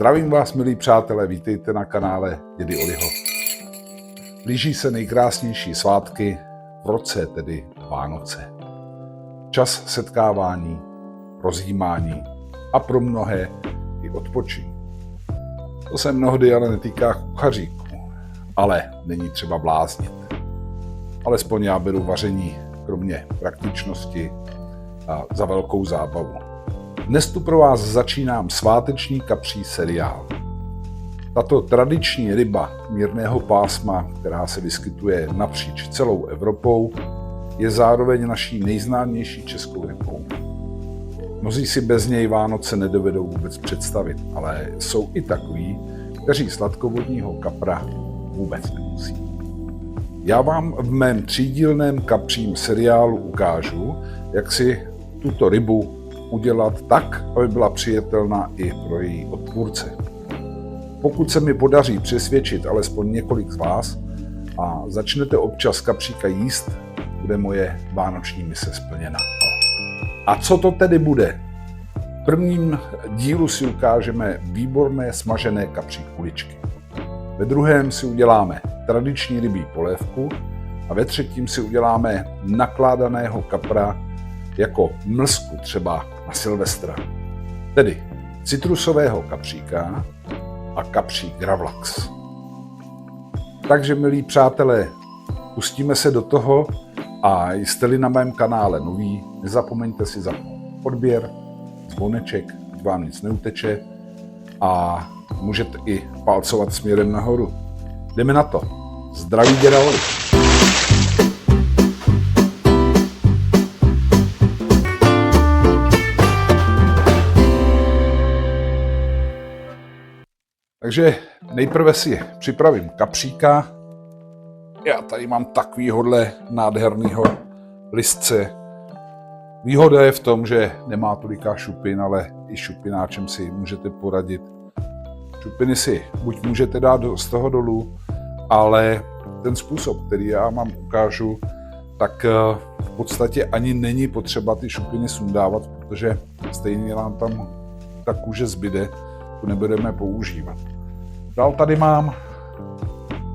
Zdravím vás, milí přátelé, vítejte na kanále Dědy Oliho. Blíží se nejkrásnější svátky v roce, tedy Vánoce. Čas setkávání, rozjímání a pro mnohé i odpočinku. To se mnohdy ale netýká kuchaříků, ale není třeba bláznit. Alespoň já beru vaření kromě praktičnosti a za velkou zábavu. Dnes tu pro vás začínám sváteční kapří seriál. Tato tradiční ryba mírného pásma, která se vyskytuje napříč celou Evropou, je zároveň naší nejznámější českou rybou. Mnozí si bez něj Vánoce nedovedou vůbec představit, ale jsou i takoví, kteří sladkovodního kapra vůbec nemusí. Já vám v mém třídílném kapřím seriálu ukážu, jak si tuto rybu udělat tak, aby byla přijatelná i pro její odpůrce. Pokud se mi podaří přesvědčit alespoň několik z vás a začnete občas kapříka jíst, bude moje vánoční mise splněna. A co to tedy bude? V prvním dílu si ukážeme výborné smažené kapří kuličky. Ve druhém si uděláme tradiční rybí polévku a ve třetím si uděláme nakládaného kapra jako mlsku třeba na Silvestra. Tedy citrusového kapříka a kapří gravlax. Takže, milí přátelé, pustíme se do toho a jste-li na mém kanále noví, nezapomeňte si zapnout odběr, zvoneček, ať vám nic neuteče a můžete i palcovat směrem nahoru. Jdeme na to. Zdraví děda Oli. Takže nejprve si připravím kapříka. Já tady mám takovýhodle nádhernýho listce. Výhoda je v tom, že nemá toliká šupin, ale i šupináčem si můžete poradit. Šupiny si buď můžete dát z toho dolů, ale ten způsob, který já vám ukážu, tak v podstatě ani není potřeba ty šupiny sundávat, protože stejně nám tam ta kůže zbyde, tu nebudeme používat. Dál tady mám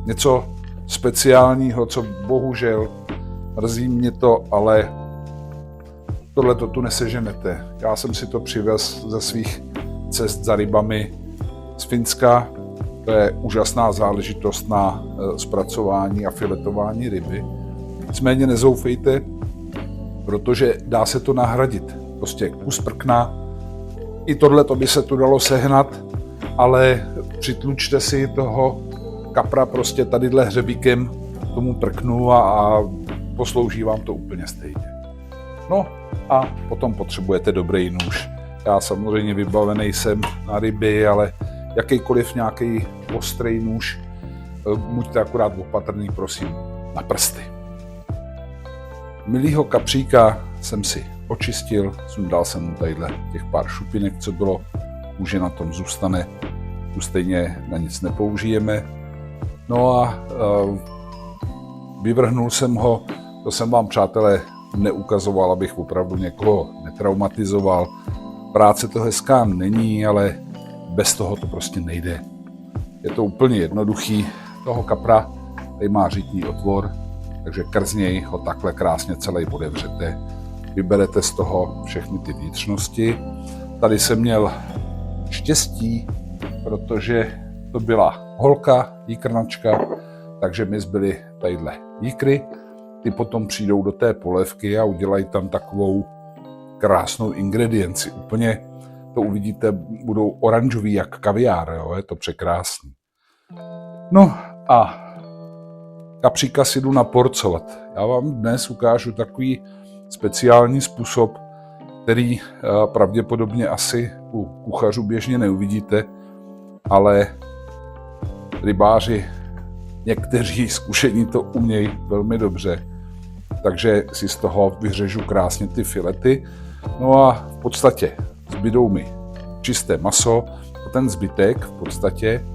něco speciálního, co bohužel mrzí mě to, ale tohle to tu neseženete. Já jsem si to přivez ze svých cest za rybami z Finska. To je úžasná záležitost na zpracování a filetování ryby. Nicméně nezoufejte, protože dá se to nahradit. Prostě kus prkna. I tohle by se tu dalo sehnat, ale přitlučte si toho kapra prostě tadyhle hřebíkem tomu prknu a poslouží vám to úplně stejně. No a potom potřebujete dobrý nůž. Já samozřejmě vybavený jsem na ryby, ale jakýkoliv nějaký ostrý nůž, buďte akorát opatrný, prosím, na prsty. Milýho kapříka jsem si očistil, sundal jsem mu tadyhle těch pár šupinek, co bylo, kůže na tom zůstane, tu stejně na nic nepoužijeme. No a vyvrhnul jsem ho, to jsem vám, přátelé, neukazoval, abych opravdu někoho netraumatizoval. Práce to hezká není, ale bez toho to prostě nejde. Je to úplně jednoduchý. Toho kapra tady má řitní otvor, takže krz něj ho takhle krásně celý otevřete. Vyberete z toho všechny ty vnitřnosti. Tady jsem měl štěstí, protože to byla holka, jíkrnačka, takže mi zbyly tadyhle jíkry. Ty potom přijdou do té polévky a udělají tam takovou krásnou ingredienci. Úplně to uvidíte, budou oranžový jak kaviár, jo? Je to překrásný. No a kapříka si jdu naporcovat. Já vám dnes ukážu takový speciální způsob, který pravděpodobně asi u kuchařů běžně neuvidíte, ale rybáři, někteří zkušení to umějí velmi dobře, takže si z toho vyřežu krásně ty filety. No a v podstatě zbydou mi čisté maso a ten zbytek v podstatě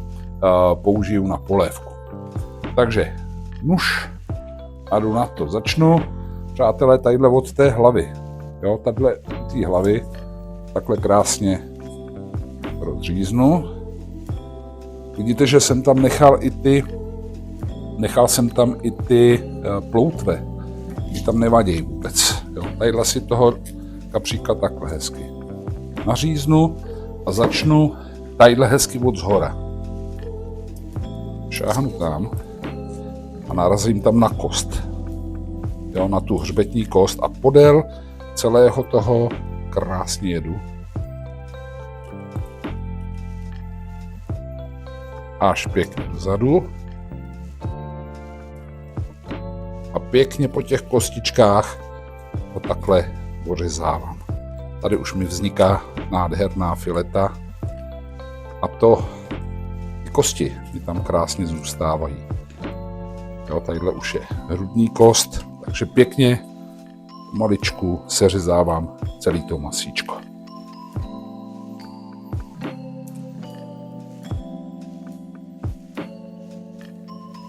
použiju na polévku. Takže nůž a jdu na to. Začnu, přátelé, tadyhle od té hlavy. Jo, takhle ty hlavy takhle krásně rozříznu Vidíte, že jsem tam nechal jsem tam i ty ploutve. Ty tam nevadí vůbec. Jo. Tadyhle si toho kapříka takhle hezky naříznu a začnu tadyhle hezky od zhora. Šáhnu tam a narazím tam na kost. Jo, na tu hřbetní kost a podél celého toho krásně jedu. Až pěkně dozadu. A pěkně po těch kostičkách ho takhle ořezávám. Tady už mi vzniká nádherná fileta a ty kosti mi tam krásně zůstávají. Jo, tadyhle už je hrudní kost, takže pěkně maličku seřezávám celý to masíčko.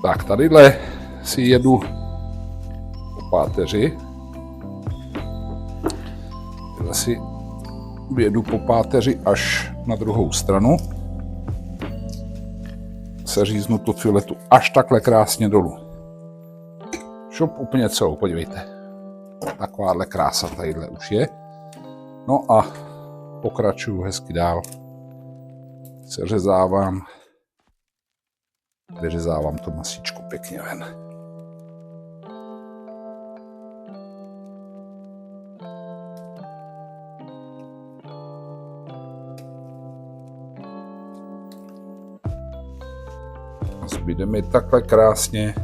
Tak tadyhle si jedu po páteři. Tadyhle si jedu po páteři až na druhou stranu. Seříznu tu filetu až takhle krásně dolů. Šup úplně celou, podívejte. Takováhle krása tadyhle už je. No a pokračuju hezky dál. Seřezávám. Vyřezávám to masíčko pěkně ven. A zbyde mi takhle krásně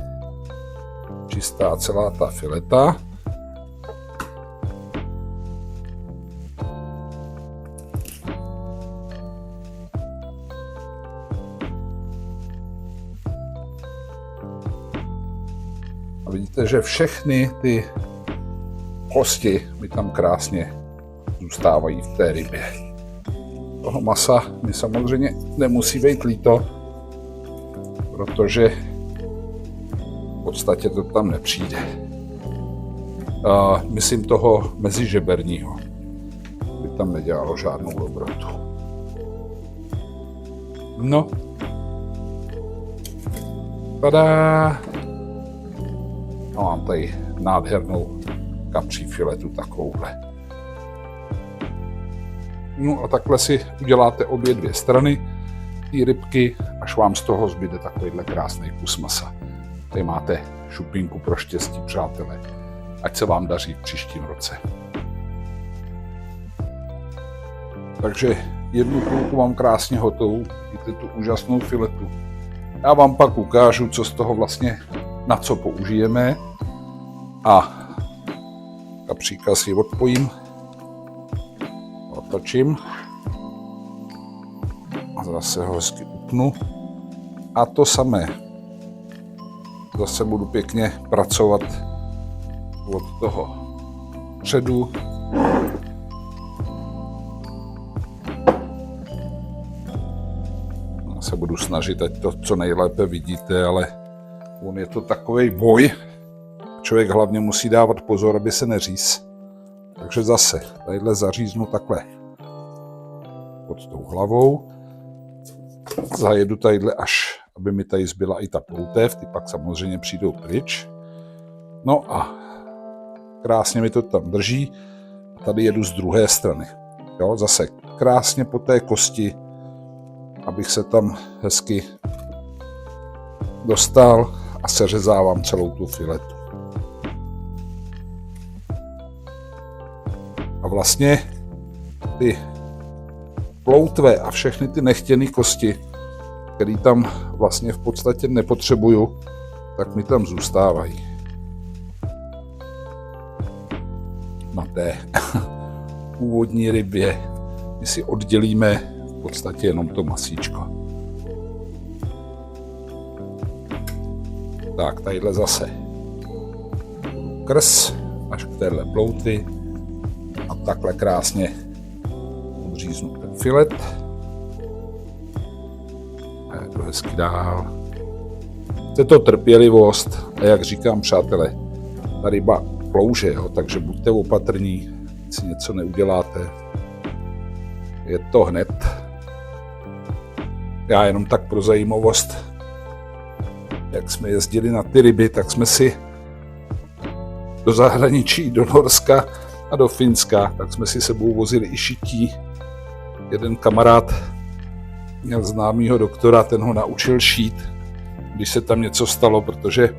čistá celá ta fileta. A vidíte, že všechny ty kosti mi tam krásně zůstávají v té rybě. Toho masa mi samozřejmě nemusí být líto, protože v podstatě to tam nepřijde. Myslím toho mezižeberního. By tam nedělalo žádnou dobrotu. No. Tada! A mám tady nádhernou kapří filetu takovouhle. No a takhle si uděláte obě dvě strany té rybky, až vám z toho zbyde takovýhle krásný kus masa. Tady máte šupinku pro štěstí, přátelé. Ať se vám daří v příštím roce. Takže jednu půlku mám krásně hotovou. Vidíte tu úžasnou filetu. Já vám pak ukážu, co z toho vlastně, na co použijeme. A kapříka si odpojím, otočím a zase ho hezky upnu. A to samé. Zase budu pěkně pracovat od toho předu. Já se budu snažit, ať to co nejlépe vidíte, ale on je to takovej boj. Člověk hlavně musí dávat pozor, aby se neříz. Takže zase tadyhle zaříznu takhle pod tou hlavou. Zajedu tadyhle až, aby mi tady zbyla i ta ploutev, ty pak samozřejmě přijdou pryč. No a krásně mi to tam drží. Tady jedu z druhé strany. Jo, zase krásně po té kosti, abych se tam hezky dostal a seřezávám celou tu filetu. A vlastně ty ploutve a všechny ty nechtěné kosti, které tam vlastně v podstatě nepotřebuju, tak mi tam zůstávají. Na té původní rybě my si oddělíme v podstatě jenom to masíčko. Tak, tadyhle zase krs až k téhle ploutvi a takhle krásně odříznu ten filet. A je to hezky dál. Chce to trpělivost a jak říkám, přátelé, ta ryba klouže, jo, takže buďte opatrní, si něco neuděláte. Je to hned. Já jenom tak pro zajímavost, jak jsme jezdili na ty ryby, tak jsme si do zahraničí, do Norska a do Finska, tak jsme si sebou vozili i šití. Jeden kamarád měl známýho doktora, ten ho naučil šít, když se tam něco stalo, protože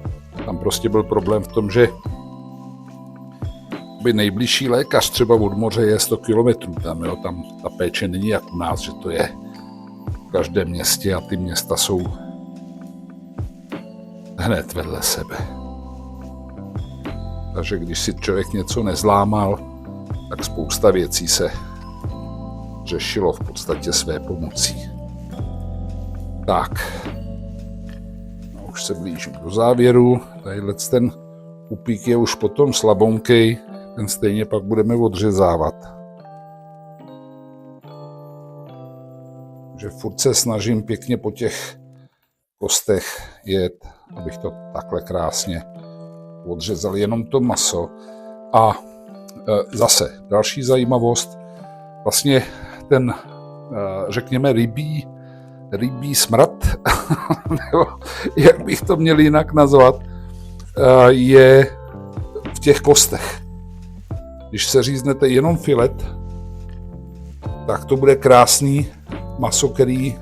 tam prostě byl problém v tom, že by nejbližší lékař třeba od moře je 100 kilometrů, tam ta péče není jak u nás, že to je v každém městě a ty města jsou hned vedle sebe. Takže když si člověk něco nezlámal, tak spousta věcí se řešilo v podstatě své pomocí. Tak, no, už se blížím do závěru. Tadyhle ten upík je už potom slabounkej, ten stejně pak budeme odřezávat. Takže furt se snažím pěkně po těch kostech jet, abych to takhle krásně odřezal jenom to maso. A zase další zajímavost, vlastně ten, řekněme, rybí smrad, nebo jak bych to měl jinak nazvat, je v těch kostech. Když se říznete jenom filet, tak to bude krásný maso, který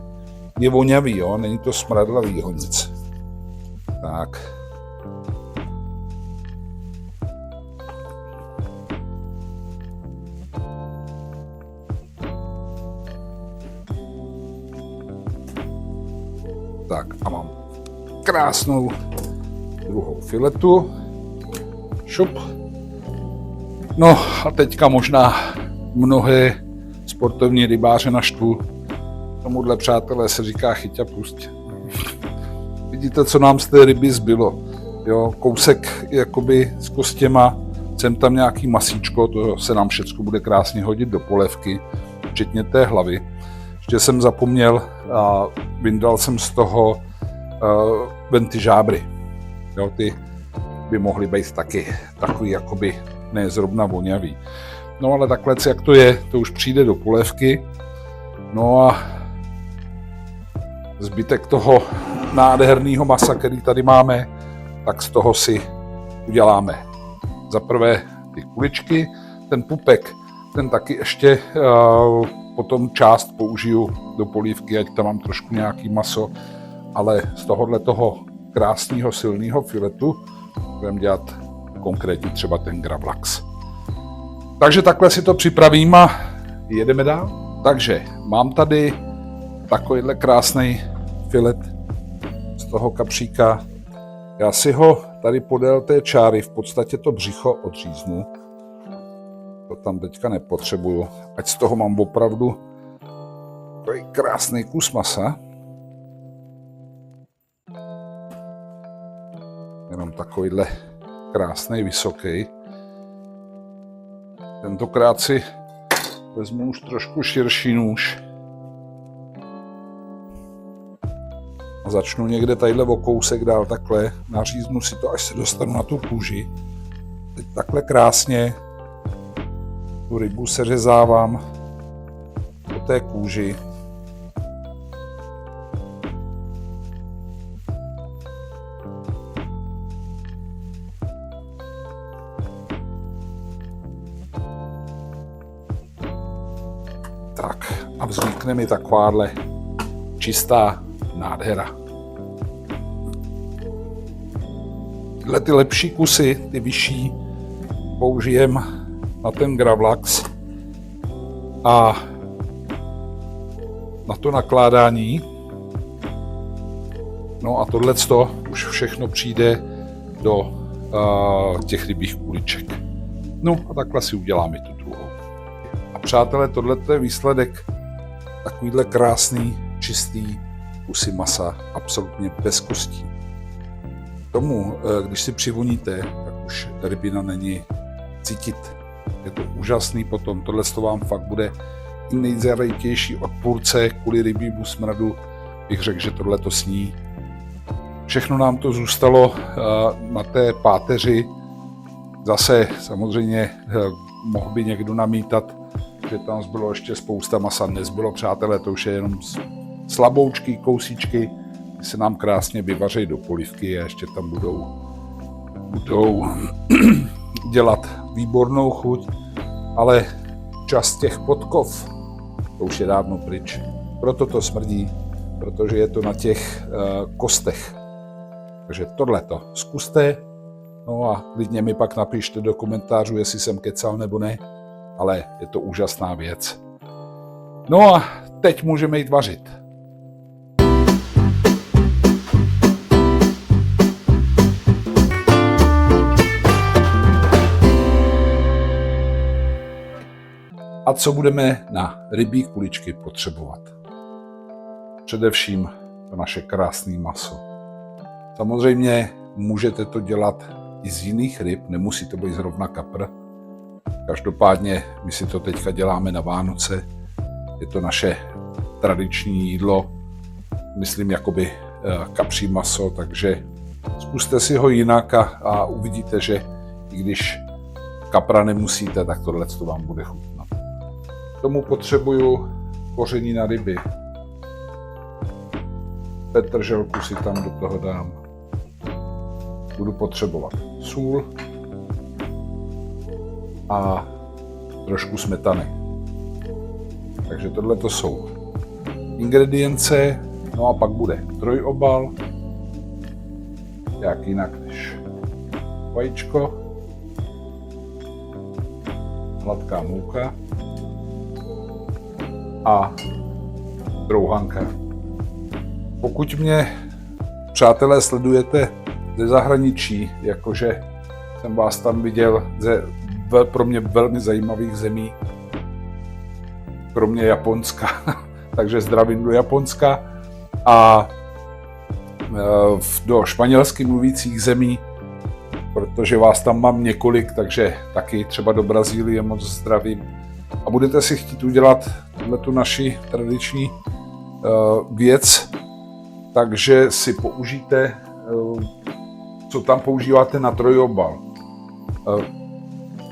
je vonavý, jo? Není to smradlavý nic. Tak. Tak a mám krásnou druhou filetu. Šup. No a teďka možná mnohé sportovní rybáře naštvu. Tomuhle, přátelé, se říká chyť a pusť. Vidíte, co nám z té ryby zbylo. Jo, kousek jakoby s kostěma, sem tam nějaký masíčko, to se nám všecko bude krásně hodit do polévky, včetně té hlavy. Ještě jsem zapomněl a vyndal jsem z toho ven ty žábry. Jo, ty by mohly být taky takový jakoby ne zrovna vonavý. No ale takhle, jak to je, to už přijde do polévky. No a zbytek toho nádherného masa, který tady máme, tak z toho si uděláme za prvé ty kuličky, ten pupek, ten taky ještě potom část použiju do polívky, ať tam mám trošku nějaký maso, ale z tohohle toho krásného silného filetu budeme dělat konkrétně třeba ten gravlax. Takže takhle si to připravím a jedeme dál. Takže mám tady takovýhle krásný filet z toho kapříka. Já si ho tady podél té čáry v podstatě to břicho odříznu. To tam teďka nepotřebuju, ať z toho mám opravdu takový krásný kus masa. Jenom takovýhle krásný, vysoký. Tentokrát si vezmu už trošku širší nůž. A začnu někde tadyhle o kousek dál takhle. Naříznu si to, až se dostanu na tu kůži. Teď takhle krásně tu rybu seřezávám po té kůži. Tak a vznikne mi takováhle čistá nádhera. Tyhle ty lepší kusy, ty vyšší, použijem na ten gravlax a na to nakládání. No a tohleto už všechno přijde do těch rybích kuliček. No a takhle si uděláme tu druhou. A přátelé, tohleto je výsledek takovýhle krásný, čistý kusy masa, absolutně bez kostí. Tomu, když si přivoníte, tak už rybina není cítit. Je to úžasný potom, tohle vám fakt bude i nejzarejtější odpůrce kvůli rybímu smradu, bych řekl, že tohle to sní. Všechno nám to zůstalo na té páteři. Zase samozřejmě mohl by někdo namítat, že tam zbylo ještě spousta masa. Nezbylo, přátelé, to už je jenom slaboučky, kousíčky, se nám krásně vyvaří do polívky a ještě tam budou dělat výbornou chuť, ale čas těch podkov, to už je dávno pryč. Proto to smrdí, protože je to na těch kostech. Takže tohleto zkuste, no a klidně mi pak napište do komentářů, jestli jsem kecal nebo ne, ale je to úžasná věc. No a teď můžeme jít vařit. A co budeme na rybí kuličky potřebovat? Především to naše krásné maso. Samozřejmě můžete to dělat i z jiných ryb, nemusí to být zrovna kapr. Každopádně my si to teďka děláme na Vánoce. Je to naše tradiční jídlo, myslím jakoby kapří maso, takže zkuste si ho jinak a uvidíte, že i když kapra nemusíte, tak tohle to vám bude chutnat. K tomu potřebuju koření na ryby. Petrželku si tam do toho dám. Budu potřebovat sůl a trošku smetany. Takže tohle to jsou ingredience, no a pak bude trojobal, jak jinak než vajíčko, hladká mouka a trouhanka. Pokud mě, přátelé, sledujete ze zahraničí, jakože jsem vás tam viděl ze pro mě velmi zajímavých zemí, kromě Japonska, takže zdravím do Japonska a do španělsky mluvících zemí, protože vás tam mám několik, takže taky třeba do Brazílie moc zdravím. A budete si chtít udělat tu naši tradiční věc, takže si použijte, co tam používáte na trojobal.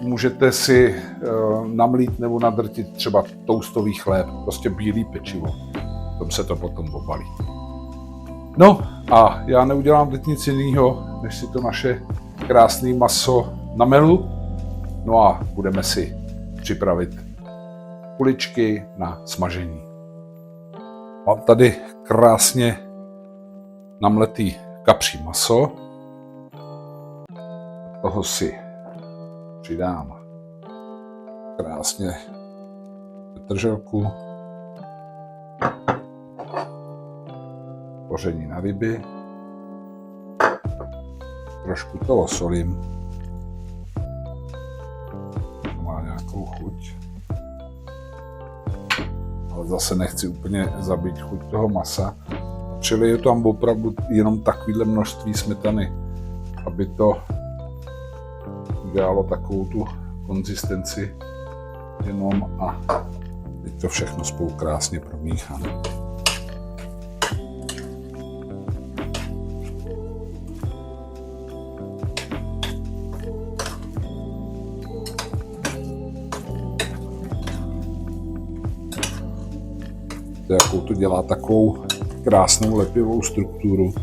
Můžete si namlít nebo nadrtit třeba toustový chléb, prostě bílý pečivo. Tom se to potom obalí. No a já neudělám teď nic jiného, než si to naše krásné maso namelu. No a budeme si připravit kuličky na smažení. Mám tady krásně namletý kapří maso. Do toho si přidám krásně petrželku, koření na ryby, trošku toho solím, to má nějakou chuť, ale zase nechci úplně zabít chuť toho masa. Přiliju tam opravdu jenom takovýhle množství smetany, aby to udělalo takovou tu konzistenci jenom a teď to všechno spolu krásně promíchám. Jakou to dělá takovou krásnou lepivou strukturu.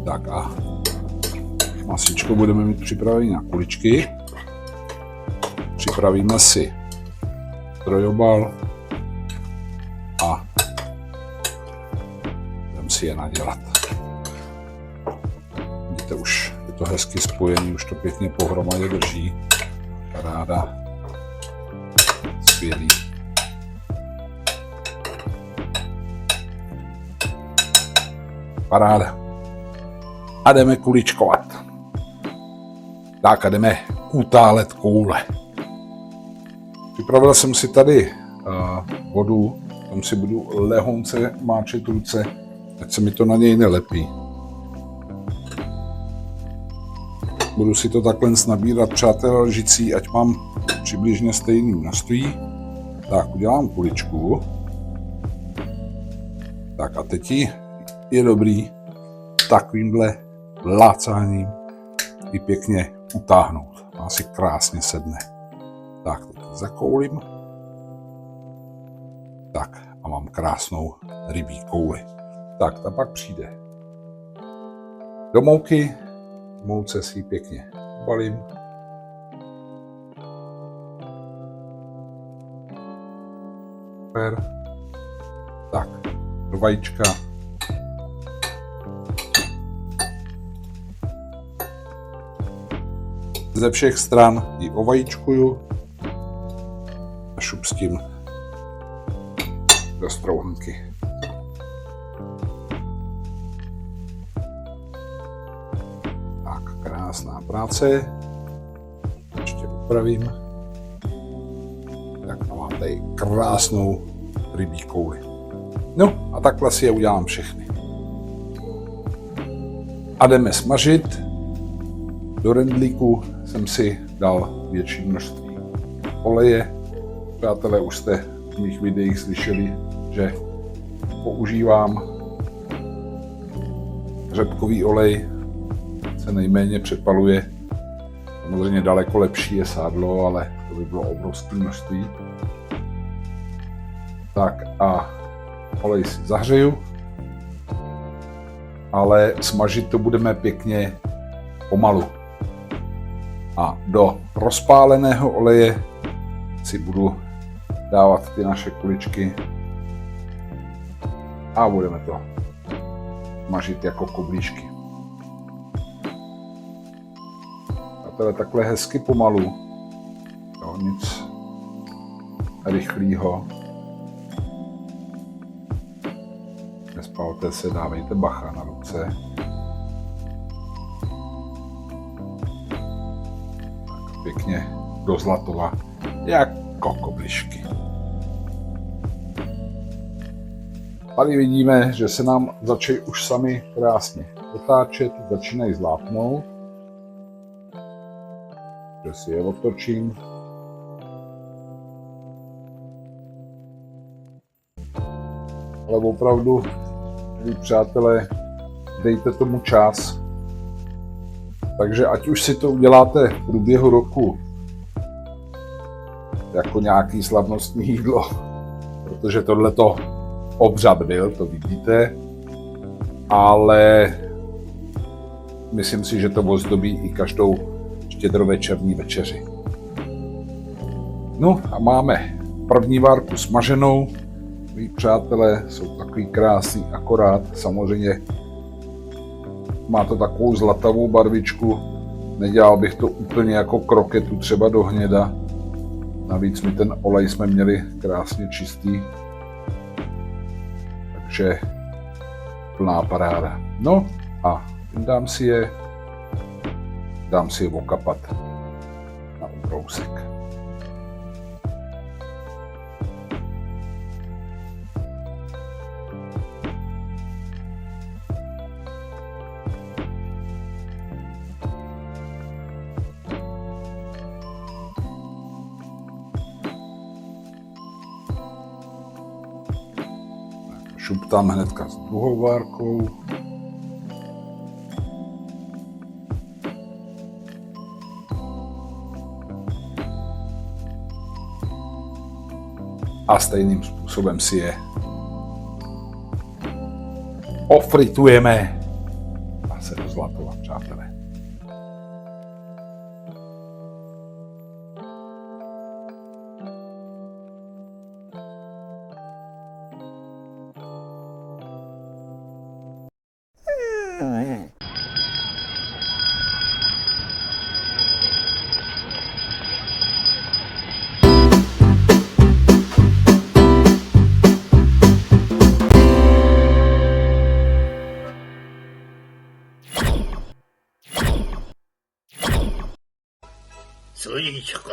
Tak a masičko budeme mít připravené na kuličky. Připravíme si trojobal a budeme si je nadělat. Vidíte, už je to hezky spojený, už to pěkně pohromadě drží. Paráda. Skvělý. Paráda. A jdeme kuličkovat. Tak a jdeme utálet koule. Připravil jsem si tady vodu, tam si budu lehonce máčet ruce, ať se mi to na něj nelepí. Budu si to takhle nabírat, přátelé, lžicí, ať mám přibližně stejný množství. Tak, udělám kuličku. Tak a teď je dobrý takovýmhle lácáním ji pěkně utáhnout. Má si krásně sedne. Tak, teď zakoulím. Tak a mám krásnou rybí kouli. Tak, ta pak přijde do mouky. V mouce si ji pěkně balím. Super. Tak, do vajíčka. Ze všech stran ji ovajíčkuju a šupstím do strouhanky. Tak, krásná práce. Ještě upravím. Tak a mám tady krásnou rybí kouli. No a takhle si je udělám všechny. A jdeme smažit. Do rendlíku jsem si dal větší množství oleje. Přátelé, už jste v mých videích slyšeli, že používám řepkový olej, se nejméně přepaluje. Samozřejmě daleko lepší je sádlo, ale to by bylo obrovské množství. Tak a olej si zahřeju, ale smažit to budeme pěkně pomalu. A do rozpáleného oleje si budu dávat ty naše kuličky a budeme to smažit jako koblížky. A tohle takhle hezky pomalu, jo, nic rychlýho. Nespalte se, dávejte bacha na ruce. Pěkně do zlatova, jako kobližky. Tady vidíme, že se nám začají už sami krásně otáčet, začínají zlátnout. Že si je otočím. Ale opravdu, milí přátelé, dejte tomu čas. Takže ať už si to uděláte v průběhu roku jako nějaký slavnostní jídlo, protože tohleto obřad byl, to vidíte, ale myslím si, že to ozdobí i každou štědrovečerní večeři. No a máme první várku smaženou. Moji přátelé jsou takový krásný, akorát samozřejmě má to takovou zlatavou barvičku. Nedělal bych to úplně jako kroketu, třeba do hněda. Navíc my ten olej jsme měli krásně čistý. Takže plná paráda. No a dám si je okapat na ubrousek. Šuptám hnedka s druhou várkou. A stejným způsobem si je ofritujeme a se do zlatova, přátelé. Sluníčko,